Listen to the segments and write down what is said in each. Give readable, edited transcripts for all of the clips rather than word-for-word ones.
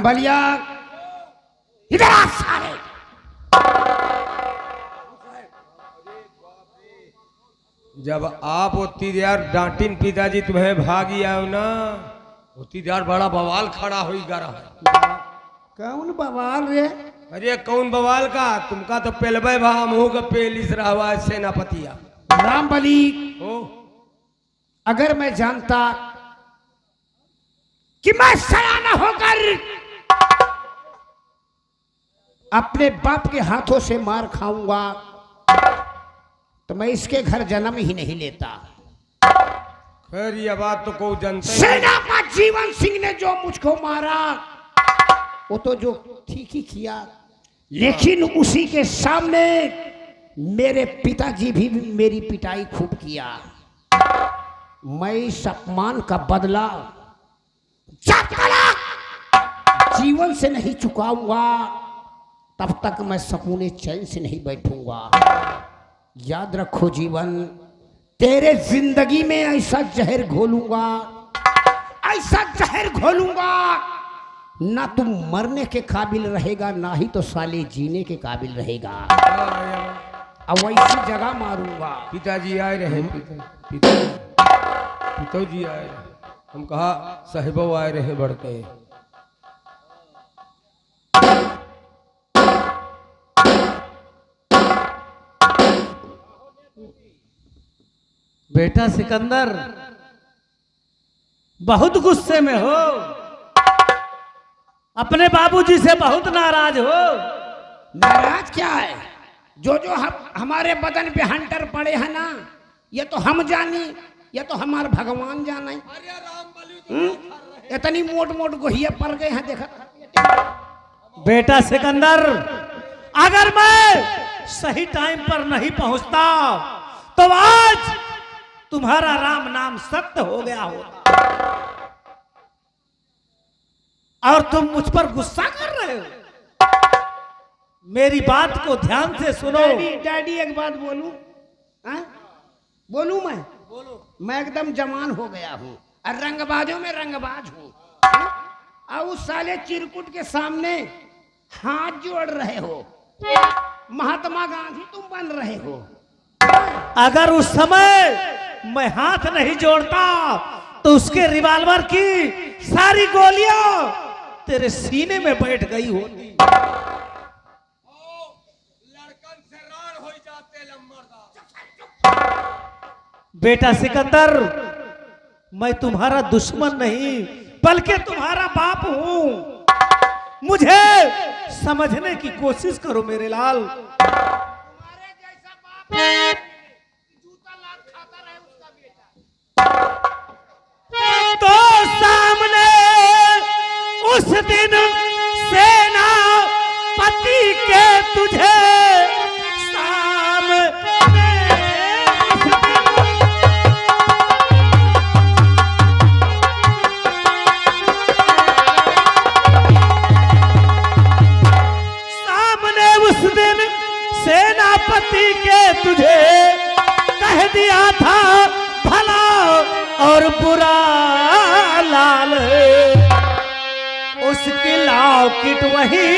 बलिया इधर आ सारे। जब आप उतनी देर डांटिन पिताजी तुम्हें भागी आओ ना, उतनी देर बड़ा बवाल खड़ा हुई गरा। कौन बवाल रे? अरे कौन बवाल का, तुमका तो पेलबे भा मुंह का पेलिस रहा हुआ है सेनापतिया। राम बली, ओ अगर मैं जानता कि मैं सयाना होकर अपने बाप के हाथों से मार खाऊंगा तो मैं इसके घर जन्म ही नहीं लेता। खैर ये बात तो को जनता सेनापति जीवन सिंह ने जो मुझको मारा वो तो जो ठीक ही किया, लेकिन उसी के सामने मेरे पिताजी भी मेरी पिटाई खूब किया। मैं इस अपमान का बदला जब तक जीवन से नहीं चुकाऊंगा तब तक मैं सुकूने चैन से नहीं बैठूंगा। याद रखो जीवन, तेरे जिंदगी में ऐसा जहर घोलूंगा, ऐसा जहर घोलूंगा, ना तुम मरने के काबिल रहेगा ना ही तो साले जीने के काबिल रहेगा। अब वैसी जगह मारूंगा। पिताजी आए रहे, पिताजी आए रहे, हम कहा साहिबो आए रहे बढ़ते। बेटा सिकंदर, बहुत गुस्से में हो, अपने बाबूजी से बहुत नाराज हो। नाराज क्या है? जो जो हमारे बदन पे हंटर पड़े हैं ना, ये तो हम जानी, ये तो हमारे भगवान जाने। इतनी मोट मोट गोहिया पड़ गए हैं, देखा। बेटा सिकंदर, अगर मैं सही टाइम पर नहीं पहुंचता तो आज तुम्हारा राम नाम सत्य हो गया होता और तुम मुझ पर गुस्सा कर रहे हो। मेरी बात को ध्यान से सुनो। डैडी एक बात बोलूं? बोलूं मैं? बोलो। मैं एकदम जवान हो गया हूं और रंगबाजों में रंगबाज हूं। और उस साले चिरकुट के सामने हाथ जोड़ रहे हो, महात्मा गांधी तुम बन रहे हो। अगर उस समय मैं हाथ नहीं जोड़ता तो उसके रिवॉल्वर की सारी गोलियां तेरे सीने में बैठ गई होती। लड़कन से राण हो जाते लम्बरदार। बेटा सिकंदर, मैं तुम्हारा दुश्मन नहीं बल्कि तुम्हारा बाप हूं। मुझे समझने की कोशिश करो मेरे लाल। तुम्हारे जैसा बाप जूता लात खाता रहे उसका बेटा। तो सामने उस दिन सेनापति के तुझे सामने उस दिन सेनापति के तुझे कह दिया था भला और बुरा लाल। उसकी लॉकेट वही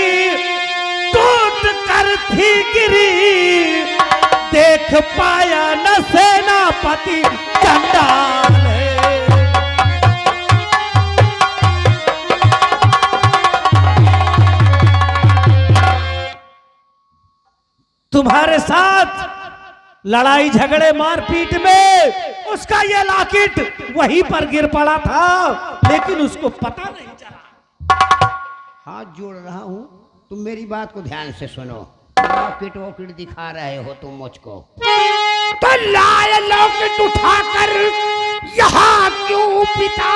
टूट कर थी गिरी, देख पाया न सेनापति चंडाल। तुम्हारे साथ लड़ाई झगड़े मारपीट में उसका ये लॉकेट वहीं पर गिर पड़ा था, लेकिन उसको पता नहीं चला। हाथ जोड़ रहा हूं, तुम मेरी बात को ध्यान से सुनो। लॉकेट वॉकेट दिखा रहे हो तुम मुझको, तो लाए लॉकेट उठाकर यहाँ क्यों पिता?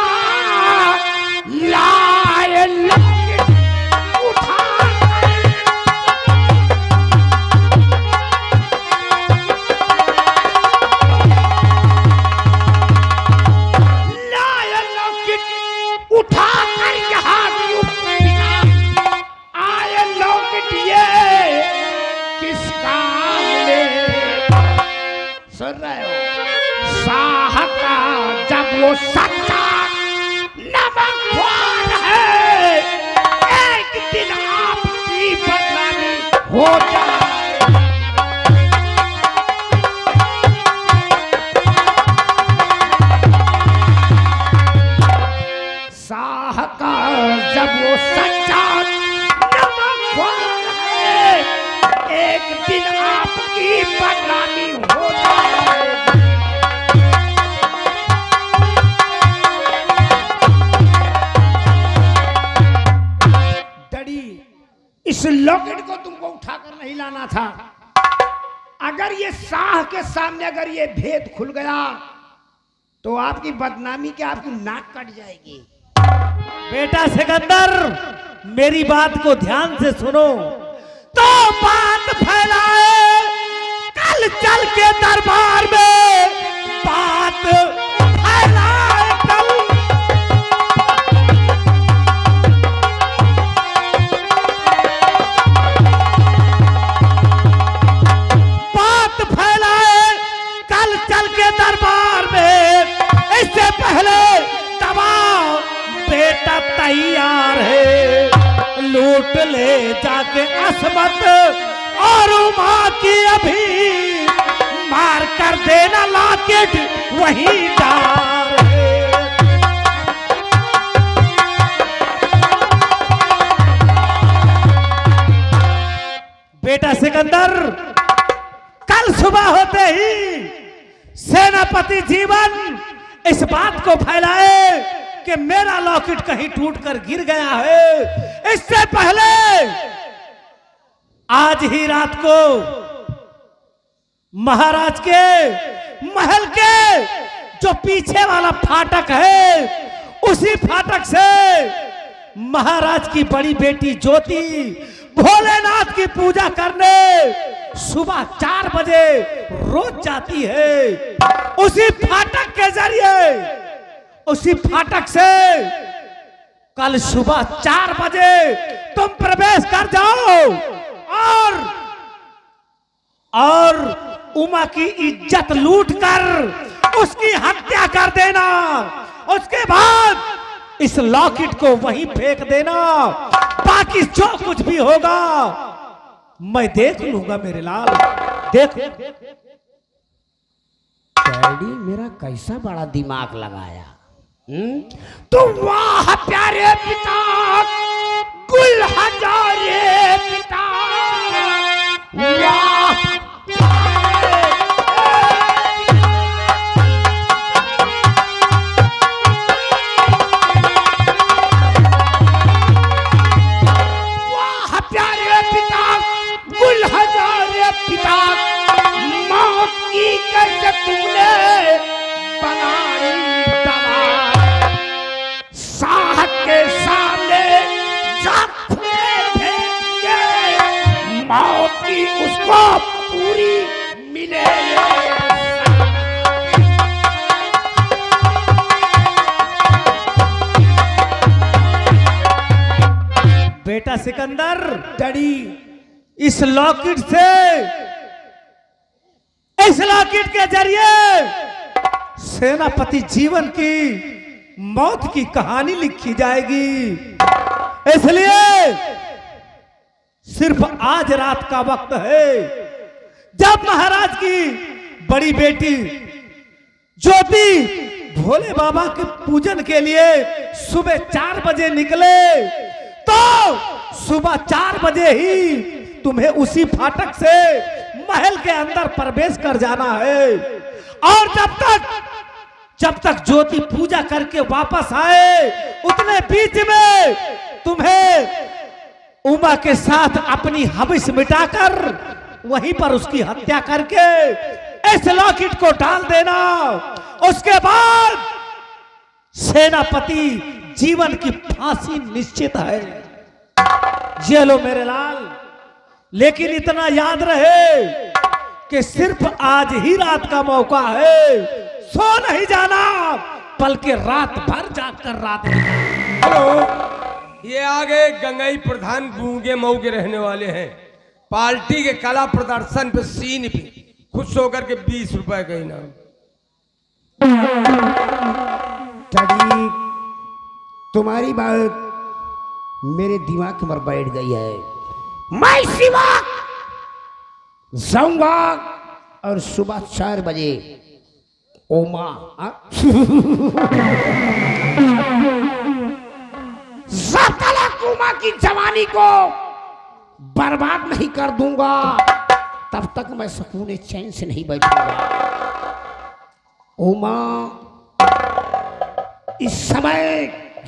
लाए लॉकेट उठाकर उठाकर यहाँ क्यों पिता? आए लॉकेट ये किस काम में? सुन रहे हो? शाह का जब वो सच्चा नमकवार है, हो जाए। शाह का जब वो सच्चा नमकखोर है, एक दिन आपकी बदनामी हो जाएगी। डैडी, इस लॉकेट को तुमको उठाकर नहीं लाना था। अगर ये शाह के सामने अगर ये भेद खुल गया तो आपकी बदनामी के आपकी नाक कट जाएगी। बेटा सिकंदर, मेरी बात को ध्यान से सुनो। तो बात फैलाए कल चल के दरबार में, बात फैलाए कल। बात फैलाए कल चल के दरबार में, इससे पहले दबाव बेटा तैयार है। लूट ले जाके असमत और उमा की अभी, मार कर देना लॉकेट वही डार है। बेटा सिकंदर, कल सुबह होते ही सेनापति जीवन इस बात को फैलाए कि मेरा लॉकेट कहीं टूटकर गिर गया है। इससे पहले आज ही रात को महाराज के महल के जो पीछे वाला फाटक है, उसी फाटक से महाराज की बड़ी बेटी ज्योति भोलेनाथ की पूजा करने सुबह 4 बजे रोज जाती है। उसी फाटक के जरिए, उसी फाटक से कल सुबह 4 बजे तुम प्रवेश कर जाओ और उमा की इज्जत लूटकर उसकी हत्या कर देना। उसके बाद इस लॉकेट को वहीं फेंक देना। बाकी जो कुछ भी होगा मैं देख लूंगा मेरे लाल, देख। डैडी मेरा कैसा बड़ा दिमाग लगाया। तो वाह प्यारे पिता, कुल हजारे पिता, वाह वाह प्यारे पिता, कुल हजारे पिता, मौत की कैसे तुमने बनाई दवा। शाह के सामने जब थे मौत की उसको पूरी मिले। बेटा सिकंदर, डैडी इस लॉकेट से, इस लॉकेट के जरिए सेनापति जीवन की मौत की कहानी लिखी जाएगी। इसलिए सिर्फ आज रात का वक्त है, जब महाराज की बड़ी बेटी ज्योति भोले बाबा के पूजन के लिए सुबह 4 बजे निकले, तो सुबह 4 बजे ही तुम्हें उसी फाटक से महल के अंदर प्रवेश कर जाना है। और जब तक ज्योति पूजा करके वापस आए, उतने बीच में तुम्हें उमा के साथ अपनी हविष मिटाकर वहीं पर उसकी हत्या करके इस लॉकेट को डाल देना। उसके बाद सेनापति जीवन की फांसी निश्चित है। ये लो मेरे लाल, लेकिन इतना याद रहे कि सिर्फ आज ही रात का मौका है, सो नहीं जाना, बल्कि रात भर जाकर रात। हेलो, ये आगे गंगई प्रधान गूंगे मऊ के रहने वाले हैं। पार्टी के कला प्रदर्शन पे सीन पे खुश होकर के 20 रुपए का इनाम। डैडी तुम्हारी बात मेरे दिमाग में बैठ गई है। मैं सिवा जाऊंगा और सुबह 4 बजे ओमा जब तक उमा की जवानी को बर्बाद नहीं कर दूंगा तब तक मैं सुकून चैन से नहीं बैठूंगा। उमा इस समय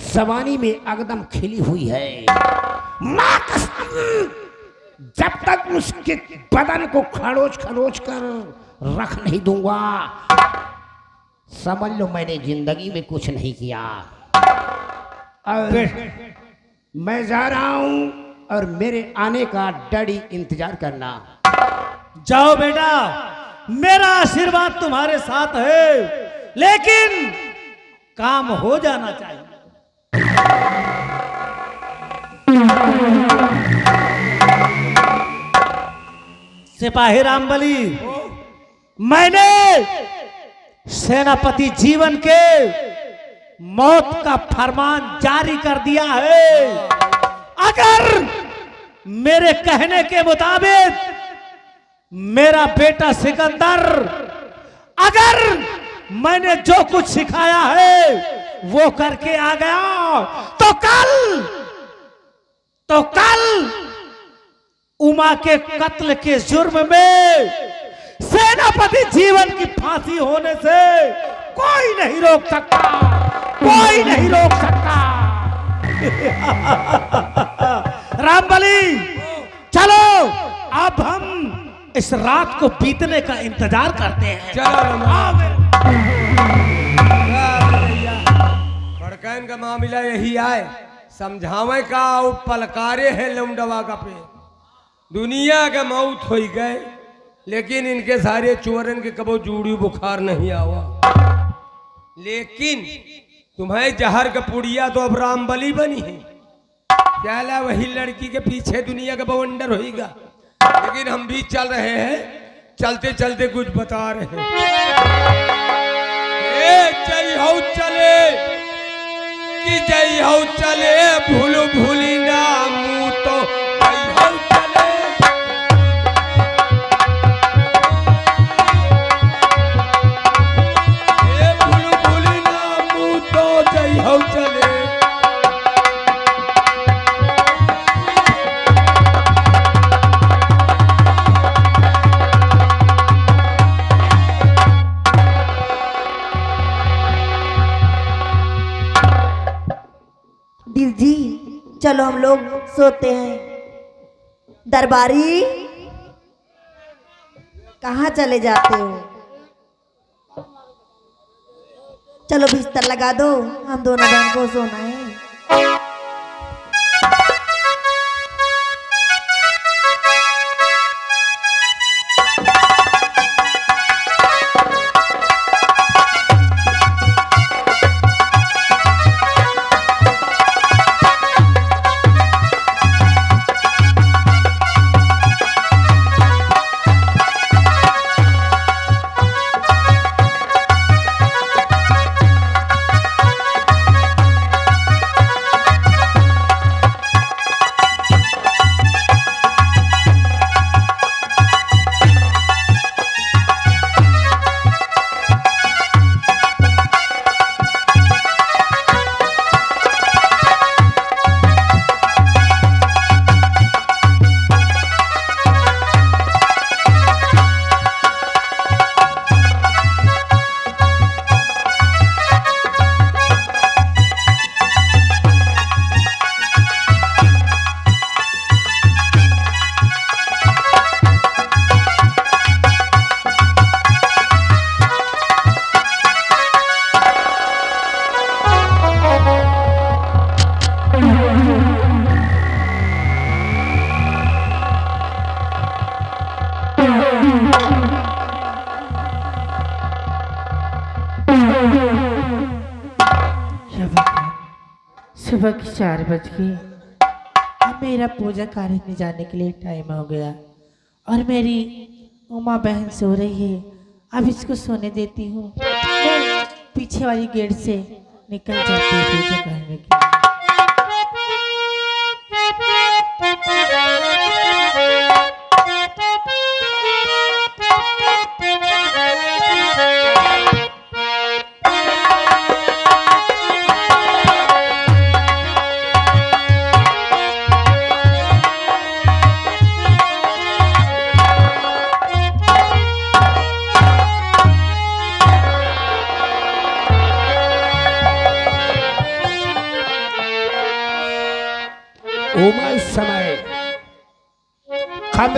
जवानी में एकदम खिली हुई है। मां कसम जब तक उसके बदन को खरोच खरोच कर रख नहीं दूंगा समझ लो मैंने जिंदगी में कुछ नहीं किया। और मैं जा रहा हूं और मेरे आने का डैडी इंतजार करना। जाओ बेटा, मेरा आशीर्वाद तुम्हारे साथ है, लेकिन काम हो जाना चाहिए। सिपाही रामबली, मैंने सेनापति जीवन के मौत का फरमान जारी कर दिया है। अगर मेरे कहने के मुताबिक मेरा बेटा सिकंदर, अगर मैंने जो कुछ सिखाया है वो करके आ गया तो कल उमा के कत्ल के जुर्म में सेनापति जीवन की फांसी होने से कोई नहीं रोक सकता, कोई नहीं रोक सकता। रामबली, चलो अब हम इस रात को बीतने का इंतजार करते हैं। बड़कैन का मामला यही आए, समझावे का पलकारे है लमडवा का पे दुनिया के मौत हो गए, लेकिन इनके सारे चोरन के कबो जूड़ी बुखार नहीं आवा। लेकिन तुम्हें जहर का पुड़िया तो अब रामबली बनी है, क्या वही लड़की के पीछे दुनिया का बवंडर होगा। लेकिन हम भी चल रहे हैं, चलते चलते कुछ बता रहे हैं। जय हो चले कि जय हो चले, भूल भूली ना मुँह तो जय हो चले। भूल भूली ना मुँह तो जय हो चले। जी चलो हम लोग सोते हैं। दरबारी कहाँ चले जाते हो? चलो बिस्तर लगा दो, हम दोनों बहन को सोना है। सुबह की 4 बज गई। अब मेरा पूजा कार्य में जाने के लिए टाइम हो गया और मेरी उमा बहन सो रही है। अब इसको सोने देती हूँ, पीछे वाली गेट से निकल जाती है पूजा करने के लिए।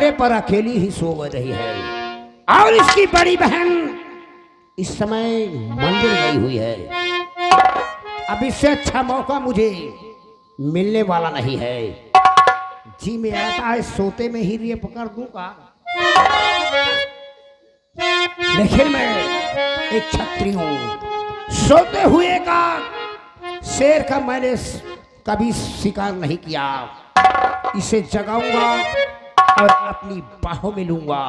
पर्दे पर अकेली ही सो रही है और इसकी बड़ी बहन इस समय मंदिर गई हुई है। अब इससे अच्छा मौका मुझे मिलने वाला नहीं है। जी में आता है सोते में ही ये पकड़ दूंगा, लेकिन मैं एक छत्री हूं। सोते हुए का शेर का मैंने कभी शिकार नहीं किया। इसे जगाऊंगा और अपनी बाहों में लूंगा।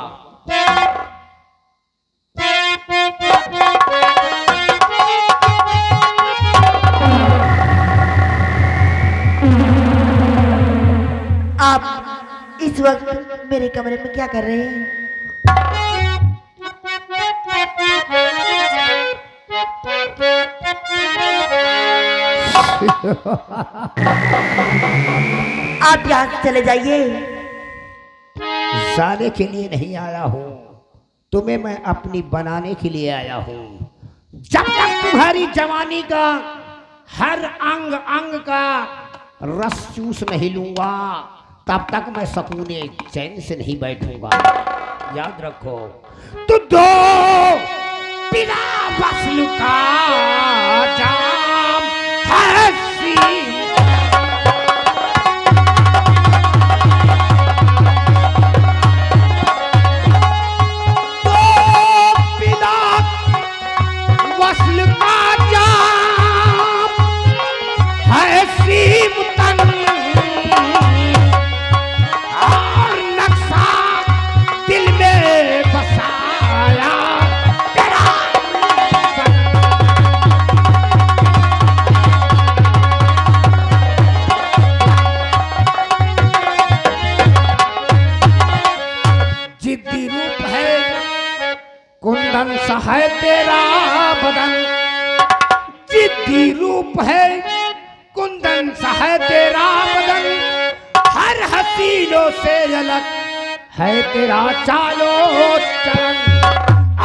आप इस वक्त मेरे कमरे में क्या कर रहे हैं? आप यहाँ से चले जाइए। जाने के लिए नहीं आया हूँ, तुम्हें मैं अपनी बनाने के लिए आया हूँ। जब तक तुम्हारी जवानी का हर अंग अंग का रस चूस नहीं लूंगा, तब तक मैं सकूने चैन से नहीं बैठूंगा। याद रखो, तू दो बिना वस्ल का जाम है सीम। कुंदन सा है तेरा बदन, जिद्दी रूप है कुंदन सा है तेरा बदन, हर हसीनों से अलग है तेरा चालो चलन।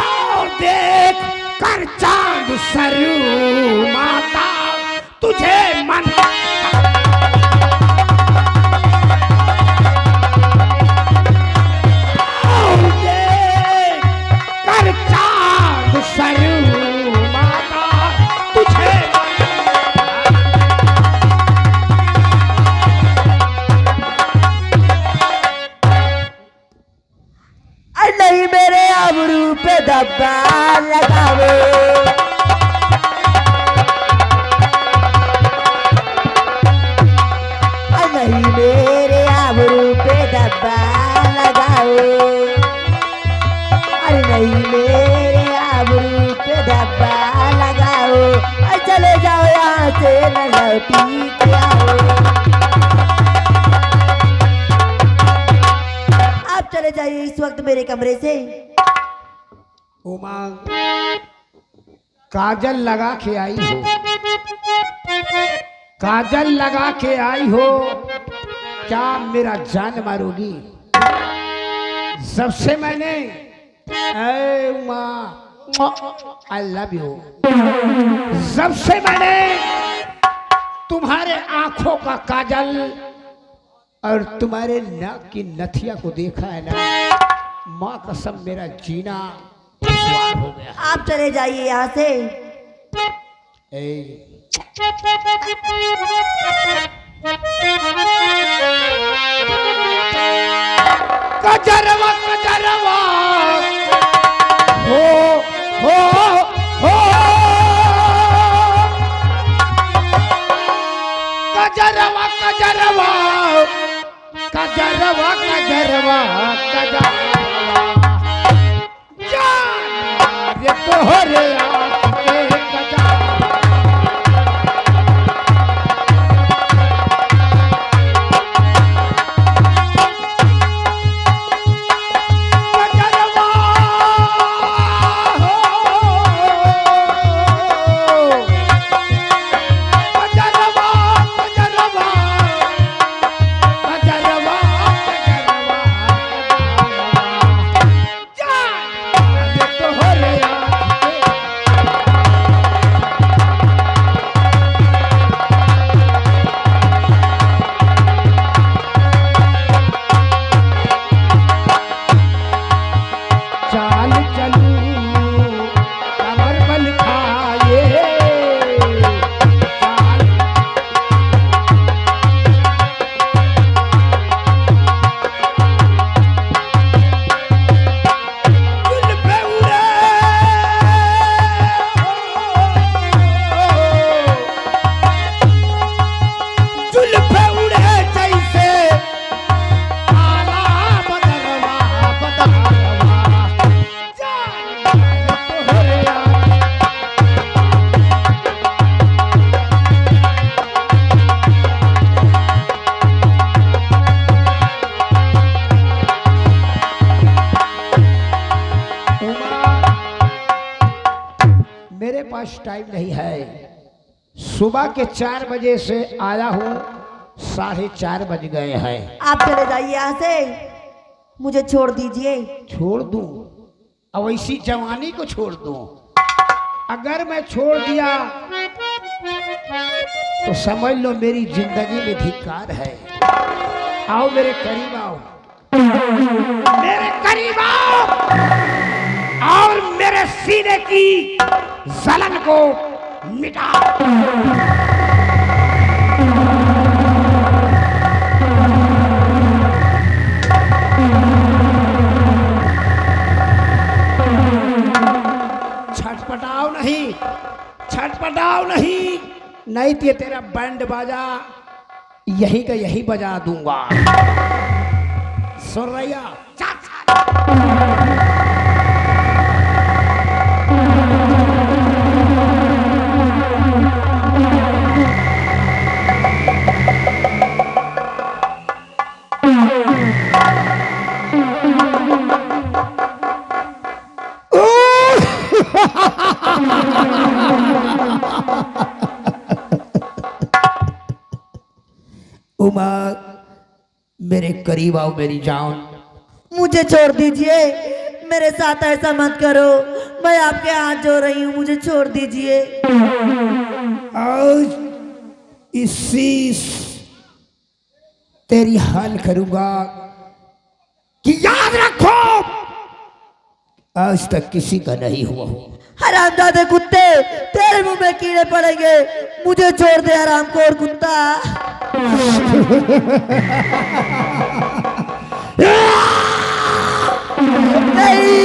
और देख कर चांद सरू माता तुझे मन नहीं मेरे आबरू पे धब्बा लगावे, नहीं मेरे आबरू पे धब्बा लगाओ, अरे नहीं मेरे आबरू पे धब्बा लगाओ, अरे चले जाओ यहाँ से न लौटी के आओ। आप चले जाइए इस वक्त मेरे कमरे से। उमा, काजल लगा के आई हो, काजल लगा के आई हो, क्या मेरा जान मारोगी? सबसे मैंने उमा आई लव यू, सबसे मैंने तुम्हारे आंखों का काजल और तुम्हारे नाक की नथिया को देखा है ना, माँ कसम मेरा जीना दुश्वार हो गया। आप चले जाइए यहाँ से। कजरवा कजरवा हो हो हो, कजरवा कजरवा कजरवा कजरवा कजरवा जान ये तोहरे आँख के कजरवा। कजरवा पास टाइम नहीं है। सुबह के 4 बजे से आया हूँ, 4:30 बज गए हैं। आप चले जाइए यहाँ से, मुझे छोड़ दीजिए। छोड़ दूं? अब ऐसी जवानी को छोड़ दूं? अगर मैं छोड़ दिया तो समझ लो मेरी जिंदगी में धिक्कार है। आओ मेरे करीब आओ, मेरे करीब आओ और मेरे सीने की जलन को मिटा। छटपटाओ नहीं, छटपटाओ नहीं, नहीं तो ये तेरा बैंड बाजा यही का यही बजा दूंगा। सुन रही हो? उमा, मेरे करीब आओ मेरी जान। मुझे छोड़ दीजिए, मेरे साथ ऐसा मत करो, मैं आपके हाथ जोड़ रही हूँ, मुझे छोड़ दीजिए। आज इसी तेरी हाल करूंगा कि याद रखो आज तक किसी का नहीं हुआ। हरामजादे कुत्ते, तेरे मुंह में कीड़े पड़ेंगे, मुझे छोड़ दे हरामखोर कुत्ता। नहीं,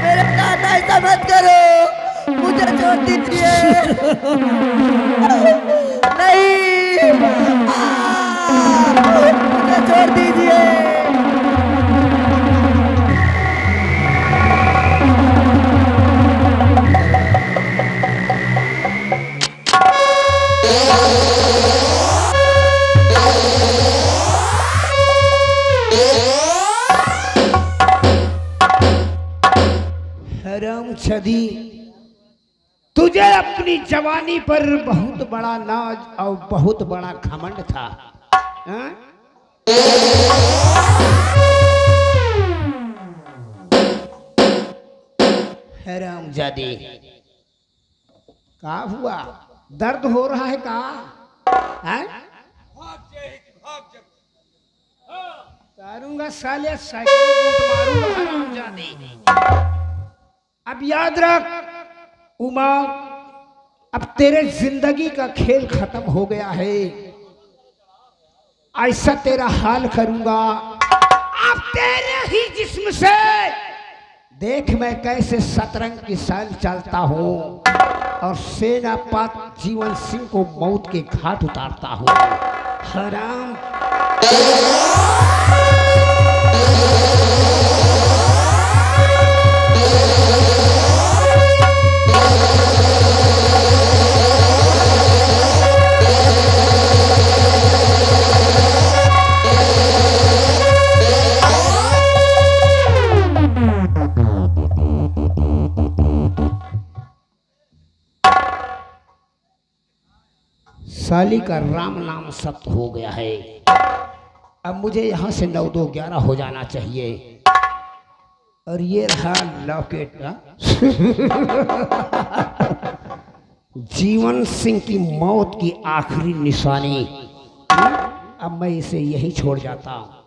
मेरे साथ ऐसा मत करो, मुझे छोड़ दीजिए। नहीं, मुझे छोड़ दीजिए। हरामजादी, तुझे अपनी जवानी पर बहुत बड़ा नाज और बहुत बड़ा घमंड था, हाँ? हरामजादी, क्या हुआ? दर्द हो रहा है का? हैं? मारूंगा साले, साइकिल बूट मारूंगा हरामजादी। अब याद रख उमा, अब तेरे जिंदगी का खेल खत्म हो गया है। ऐसा तेरा हाल करूंगा, अब तेरे ही जिस्म से देख मैं कैसे शतरंज की चाल चलता हूँ और सेनापत जीवन सिंह को मौत के घाट उतारता हूँ। हराम साली का राम नाम सत्य हो गया है। अब मुझे यहाँ से 9-2-11 हो जाना चाहिए। और ये रहा लॉकेट का जीवन सिंह की मौत की आखिरी निशानी। अब मैं इसे यही छोड़ जाता हूँ।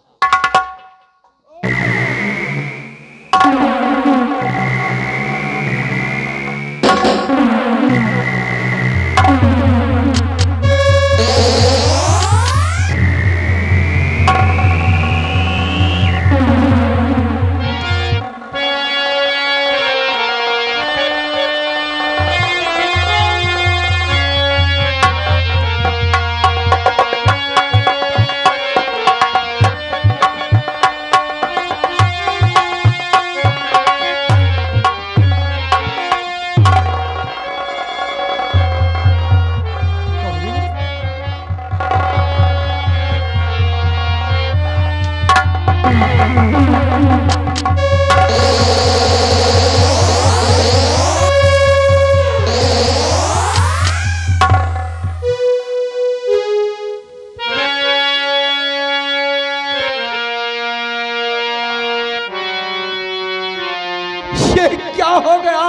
ये क्या हो गया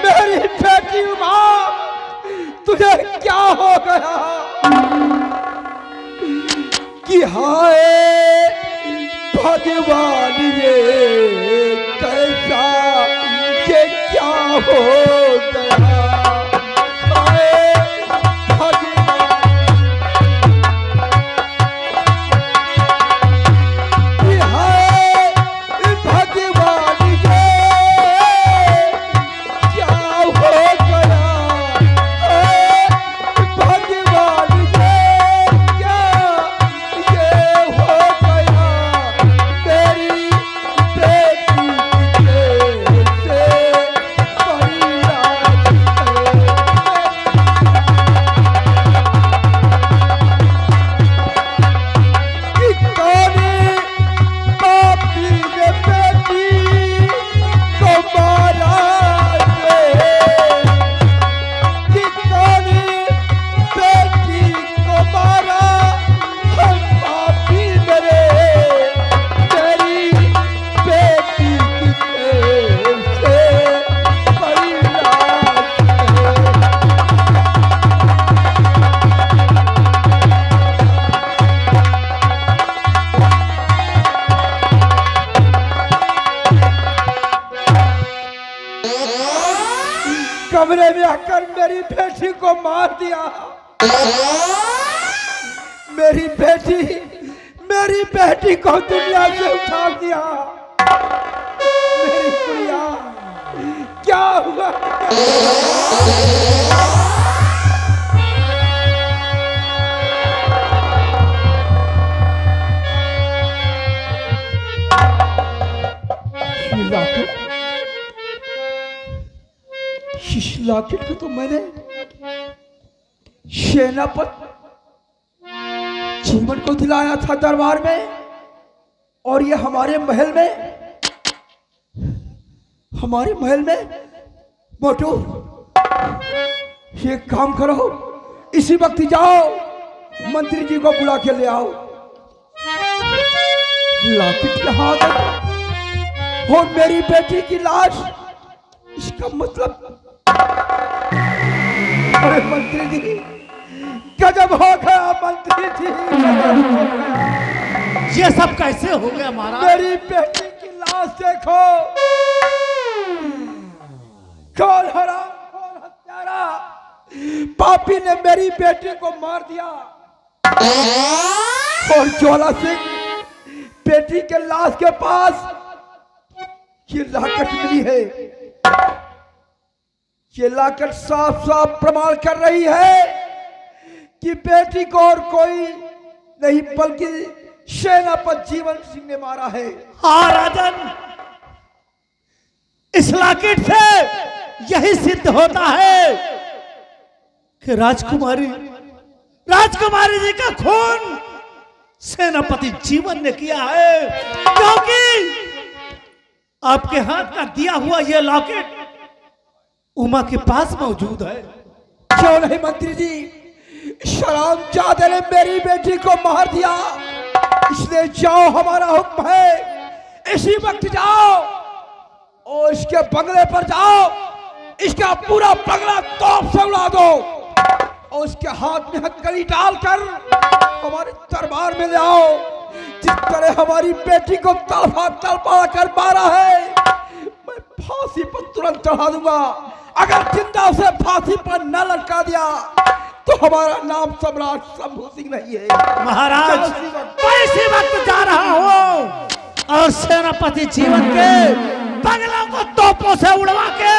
मेरी बेटी उमा, तुझे क्या हो गया कि हाय भगवान ये कैसा, ये क्या हो गया हाय भगवान, कि हाय भगवान ये क्या हो गया हाय भगवान ये क्या ये हो गया मेरी बेटी कैसे परिणाम कि कौने पापी ने बेटी को मारा रे, कि कौने बेटी को मारा हम पापी मेरे, मेरी बेटी की कैसे परिणाम कमरे में आकर मेरी बेटी को मार दिया, मेरी बेटी को दुनिया से उठा दिया, मेरी गुड़िया क्या हुआ इस लॉकेट को तो मैंने सेनापति जीवन को दिलाया था दरबार में, और ये हमारे महल में मोटू, ये काम करो, इसी वक्त जाओ मंत्री जी को बुला के ले आओ। लॉकेट यहाँ आ गई और मेरी बेटी की लाश, इसका मतलब अरे मंत्री जी गजब हो गया, मंत्री जी गजब हो गया। ये सब कैसे हो गया महाराज? मेरी बेटी की लाश देखो, कौन हराम कौन हत्यारा पापी ने मेरी बेटी को मार दिया, और ज्वाला सिंह बेटी के लाश के पास ये लॉकेट मिली है, ये लॉकेट साफ साफ प्रमाण कर रही है कि बेटी को और कोई नहीं बल्कि सेनापति जीवन सिंह ने मारा है। हाँ राजन, इस लॉकेट से यही सिद्ध होता है कि राजकुमारी जी का खून सेनापति जीवन ने किया है, क्योंकि आपके हाथ का दिया हुआ यह लॉकेट उमा के पास मौजूद है। क्यों नहीं मंत्री जी, शरामजादे ने मेरी बेटी को मार दिया, इसलिए जाओ, हमारा हुक्म है, इसी वक्त जाओ और इसके बंगले पर जाओ, इसका पूरा बंगला तोप से उड़ा दो और उसके हाथ में हथकड़ी डालकर हमारे दरबार में ले आओ। जिस तरह हमारी बेटी को तड़पा कर मारा है, मैं फांसी पर तुरंत चढ़ा दूंगा। अगर जिंदा उसे फांसी पर न लटका दिया तो हमारा नाम सम्राट शंभू सिंह नहीं है। महाराज, मैं इसी वक्त जा रहा हूँ और सेनापति जीवन के बंगला को तोपों से उड़वा के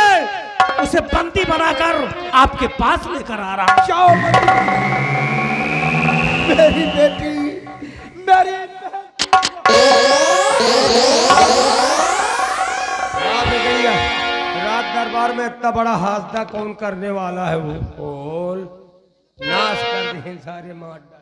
उसे बंदी बनाकर आपके पास लेकर आ रहा हूँ। जाओ मेरी बेटी, मेरी रात दरबार में इतना बड़ा हादसा कौन करने वाला है? वो बोल, नाश कर दे सारे मार।